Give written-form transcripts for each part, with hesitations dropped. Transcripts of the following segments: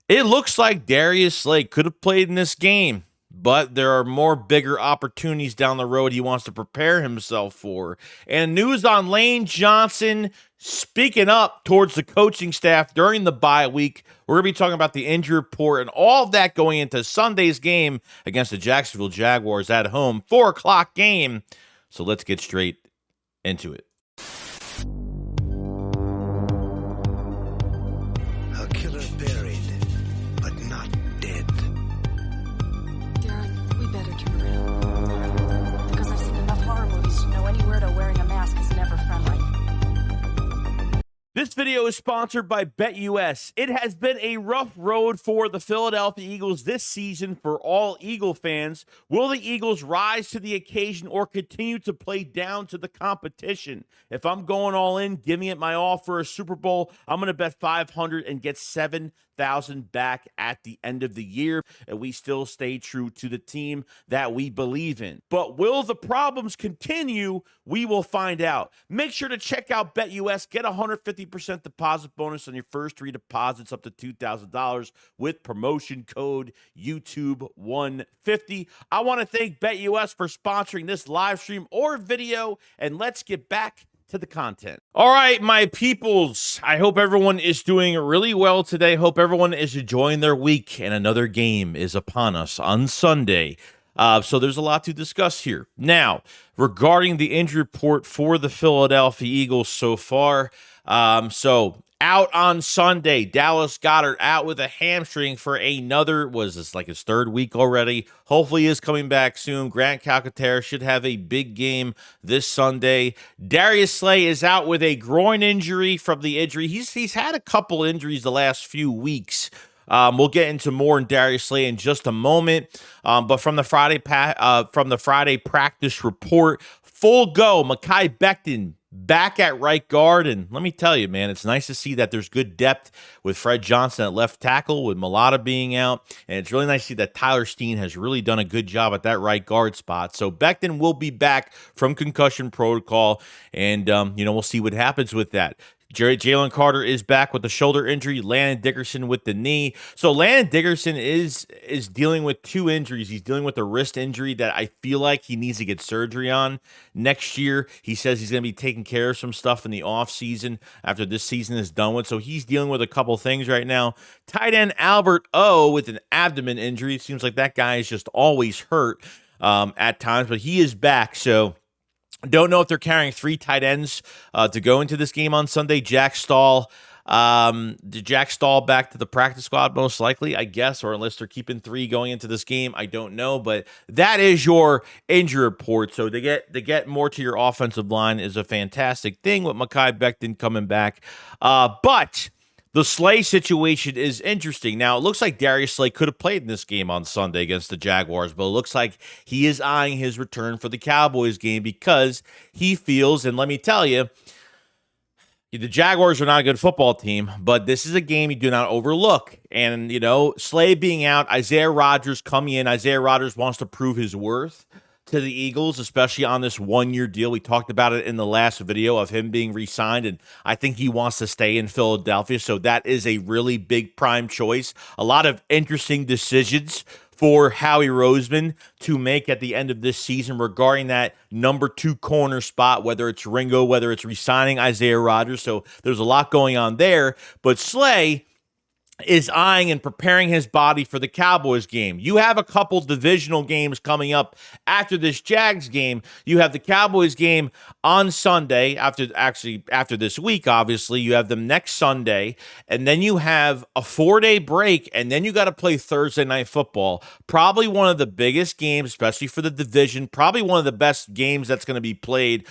It looks like Darius Slay could have played in this game, but there are more bigger opportunities down the road he wants to prepare himself for. And news on Lane Johnson speaking up towards the coaching staff during the bye week. We're going to be talking about the injury report and all of that going into Sunday's game against the Jacksonville Jaguars at home, 4 o'clock game. So let's get straight into it. A killer buried, but not dead. Darren, we better turn around. Because I've seen enough horror movies to know any weirdo wearing a mask is never friendly. This video is sponsored by BetUS. It has been a rough road for the Philadelphia Eagles this season for all Eagle fans. Will the Eagles rise to the occasion or continue to play down to the competition? If I'm going all in, giving it my all for a Super Bowl, I'm going to bet 500 and get 7,000 back at the end of the year, and we still stay true to the team that we believe in. But will the problems continue? We will find out. Make sure to check out BetUS. Get a 150% deposit bonus on your first 3 deposits up to $2,000 with promotion code YouTube150. I want to thank BetUS for sponsoring this live stream or video, and let's get back to the content. All right, my peoples, I hope everyone is doing really well today. Hope everyone is enjoying their week, and another game is upon us on Sunday. So there's a lot to discuss here. Now, regarding the injury report for the Philadelphia Eagles so far, so out on Sunday, Dallas Goedert out with a hamstring for another, was this like his third week already? Hopefully he is coming back soon. Grant Calcaterra should have a big game this Sunday. Darius Slay is out with a groin injury from the injury. He's had a couple injuries the last few weeks. We'll get into more in Darius Slay in just a moment. But from the Friday practice report, full go. Mekhi Becton back at right guard, and let me tell you, man, it's nice to see that there's good depth with Fred Johnson at left tackle, with Mulata being out, and it's really nice to see that Tyler Steen has really done a good job at that right guard spot. So Becton will be back from concussion protocol, and we'll see what happens with that. Jalen Carter is back with the shoulder injury. Landon Dickerson with the knee. So Landon Dickerson is dealing with 2 injuries. He's dealing with a wrist injury that I feel like he needs to get surgery on next year. He says he's going to be taking care of some stuff in the offseason after this season is done with. So he's dealing with a couple things right now. Tight end Albert O with an abdomen injury. It seems like that guy is just always hurt at times, but he is back. So don't know if they're carrying 3 tight ends to go into this game on Sunday. Jack Stahl, Jack Stahl back to the practice squad most likely, I guess, or unless they're keeping 3 going into this game, I don't know. But that is your injury report. So to get more to your offensive line is a fantastic thing with Mekhi Becton coming back. But the Slay situation is interesting. Now, it looks like Darius Slay could have played in this game on Sunday against the Jaguars, but it looks like he is eyeing his return for the Cowboys game because he feels, and let me tell you, the Jaguars are not a good football team, but this is a game you do not overlook. And, Slay being out, Isaiah Rodgers coming in. Isaiah Rodgers wants to prove his worth to the Eagles, especially on this 1-year deal. We talked about it in the last video of him being re-signed, and I think he wants to stay in Philadelphia, so that is a really big prime choice. A lot of interesting decisions for Howie Roseman to make at the end of this season regarding that number 2 corner spot, whether it's Ringo, whether it's re-signing Isaiah Rodgers, so there's a lot going on there. But Slay is eyeing and preparing his body for the Cowboys game. You have a couple divisional games coming up after this Jags game. You have the Cowboys game on Sunday, after this week, obviously. You have them next Sunday, and then you have a 4-day break, and then you got to play Thursday Night Football. Probably one of the biggest games, especially for the division, probably one of the best games that's going to be played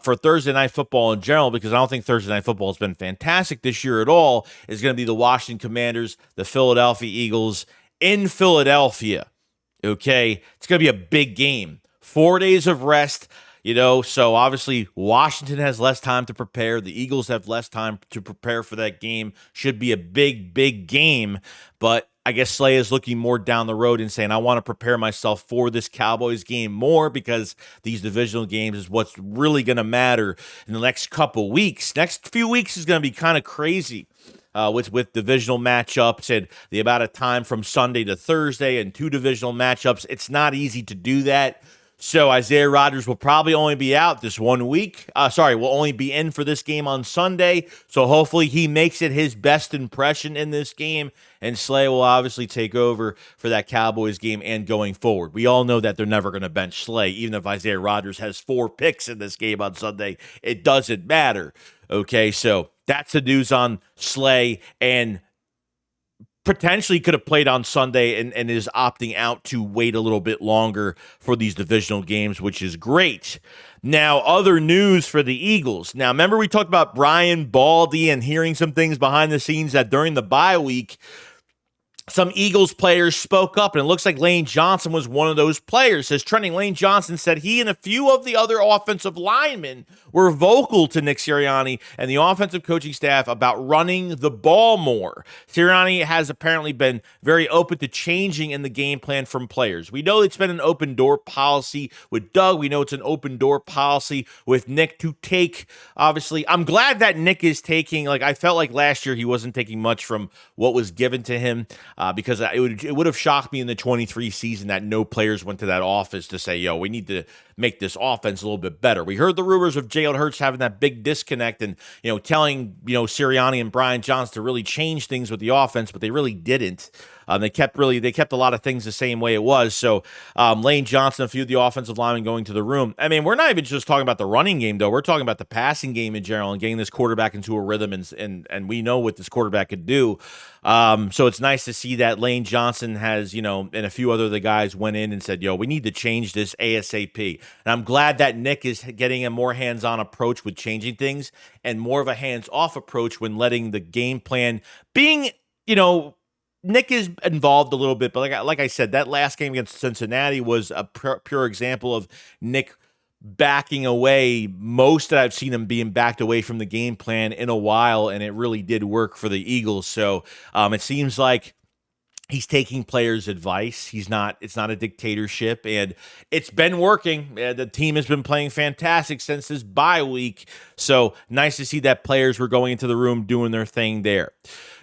for Thursday Night Football in general, because I don't think Thursday Night Football has been fantastic this year at all, is going to be the Washington Commanders, the Philadelphia Eagles in Philadelphia. Okay? It's going to be a big game. 4 days of rest. So obviously Washington has less time to prepare. The Eagles have less time to prepare for that game. Should be a big, big game. But I guess Slay is looking more down the road and saying, I want to prepare myself for this Cowboys game more, because these divisional games is what's really going to matter in the next couple weeks. Next few weeks is going to be kind of crazy. with divisional matchups and the amount of time from Sunday to Thursday and 2 divisional matchups. It's not easy to do that. So Isaiah Rodgers will probably only be out this 1 week. Will only be in for this game on Sunday. So hopefully he makes it his best impression in this game. And Slay will obviously take over for that Cowboys game and going forward. We all know that they're never going to bench Slay. Even if Isaiah Rodgers has 4 picks in this game on Sunday, it doesn't matter. Okay, so that's the news on Slay, and potentially could have played on Sunday and is opting out to wait a little bit longer for these divisional games, which is great. Now, other news for the Eagles. Now, remember we talked about Brian Baldy and hearing some things behind the scenes that during the bye week, some Eagles players spoke up, and it looks like Lane Johnson was one of those players. As trending, Lane Johnson said he and a few of the other offensive linemen were vocal to Nick Sirianni and the offensive coaching staff about running the ball more. Sirianni has apparently been very open to changing in the game plan from players. We know it's been an open door policy with Doug. We know it's an open door policy with Nick to take, obviously. I'm glad that Nick is taking, I felt like last year he wasn't taking much from what was given to him. Because it would have shocked me in the 23 season that no players went to that office to say, yo, we need to make this offense a little bit better. We heard the rumors of Jalen Hurts having that big disconnect and, telling, Sirianni and Brian Johnson to really change things with the offense, but they really didn't. They kept a lot of things the same way it was. So Lane Johnson, a few of the offensive linemen going to the room. I mean, we're not even just talking about the running game, though. We're talking about the passing game in general and getting this quarterback into a rhythm, and we know what this quarterback could do. So it's nice to see that Lane Johnson has, and a few other the guys went in and said, yo, we need to change this ASAP. And I'm glad that Nick is getting a more hands-on approach with changing things and more of a hands-off approach when letting the game plan being, Nick is involved a little bit, but like I said, that last game against Cincinnati was a pure example of Nick backing away. Most that I've seen him being backed away from the game plan in a while, and it really did work for the Eagles. So it seems like he's taking players' advice. It's not a dictatorship, and it's been working. The team has been playing fantastic since this bye week. So nice to see that players were going into the room doing their thing there.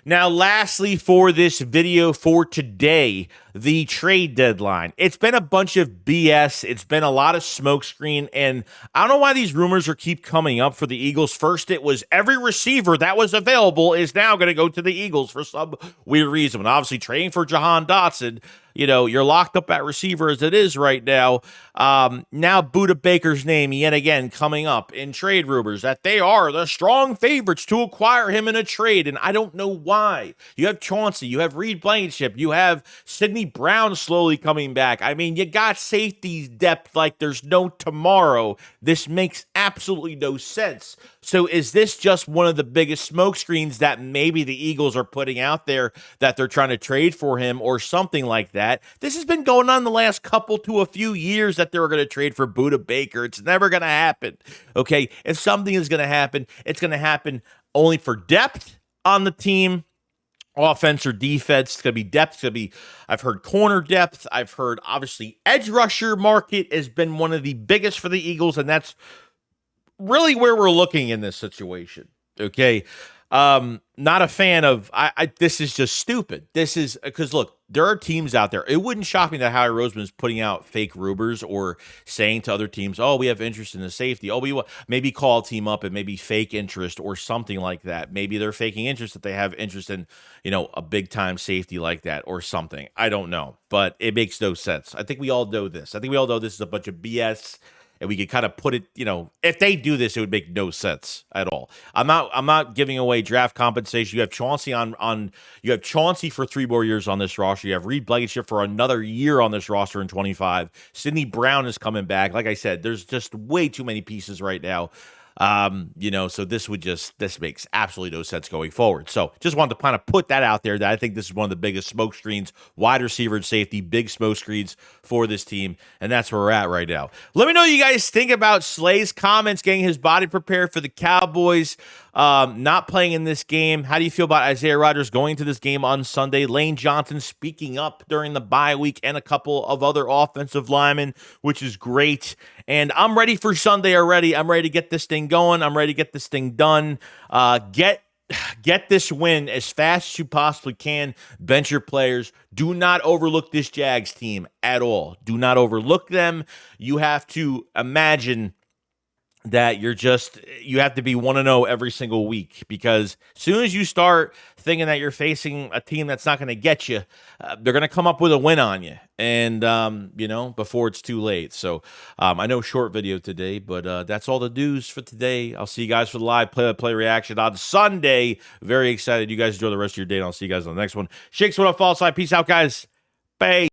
Now, lastly, for this video for today, the trade deadline. It's been a bunch of BS. It's been a lot of smokescreen, and I don't know why these rumors keep coming up for the Eagles. First, it was every receiver that was available is now going to go to the Eagles for some weird reason. And obviously, trading for Jahan Dotson, you're locked up at receiver as it is right now. Now Budda Baker's name yet again coming up in trade rumors that they are the strong favorites to acquire him in a trade, and I don't know why. You have Chauncey, you have Reed Blankenship, you have Sidney Brown slowly coming back. I mean, you got safeties depth like there's no tomorrow. This makes absolutely no sense. So is this just one of the biggest smokescreens that maybe the Eagles are putting out there that they're trying to trade for him or something like that? This has been going on the last couple to a few years that they were going to trade for Budda Baker. It's never going to happen. Okay, if something is going to happen, it's going to happen only for depth on the team. Offense or defense, it's going to be depth. It's going to be, I've heard corner depth. I've heard, obviously, edge rusher market has been one of the biggest for the Eagles, and that's really where we're looking in this situation. Okay. Not a fan of, this is just stupid. This is, because look, there are teams out there. It wouldn't shock me that Howie Roseman is putting out fake rumors or saying to other teams, oh, we have interest in the safety. Oh, we maybe call a team up and maybe fake interest or something like that. Maybe they're faking interest that they have interest in, a big time safety like that or something. I don't know, but it makes no sense. I think we all know this. I think we all know this is a bunch of BS. And we could kind of put it, if they do this, it would make no sense at all. I'm not giving away draft compensation. You have Chauncey you have Chauncey for 3 more years on this roster. You have Reed Blankenship for another year on this roster in 25. Sidney Brown is coming back. Like I said, there's just way too many pieces right now. So this makes absolutely no sense going forward. So just wanted to kind of put that out there that I think this is one of the biggest smoke screens, wide receiver and safety, big smoke screens for this team. And that's where we're at right now. Let me know what you guys think about Slay's comments, getting his body prepared for the Cowboys, not playing in this game. How do you feel about Isaiah Rodgers going to this game on Sunday? Lane Johnson speaking up during the bye week and a couple of other offensive linemen, which is great. And I'm ready for Sunday already. I'm ready to get this thing going. I'm ready to get this thing done. Get get this win as fast as you possibly can. Bench your players. Do not overlook this Jags team at all. Do not overlook them. You have to imagine that you have to be 1-0 every single week, because as soon as you start thinking that you're facing a team that's not going to get you, they're going to come up with a win on you, and before it's too late. So I know short video today, but that's all the news for today. I'll see you guys for the live play-by-play reaction on Sunday. Very excited. You guys enjoy the rest of your day, and I'll see you guys on the next one. Shakes, what up, fall side. Peace out, guys. Bye.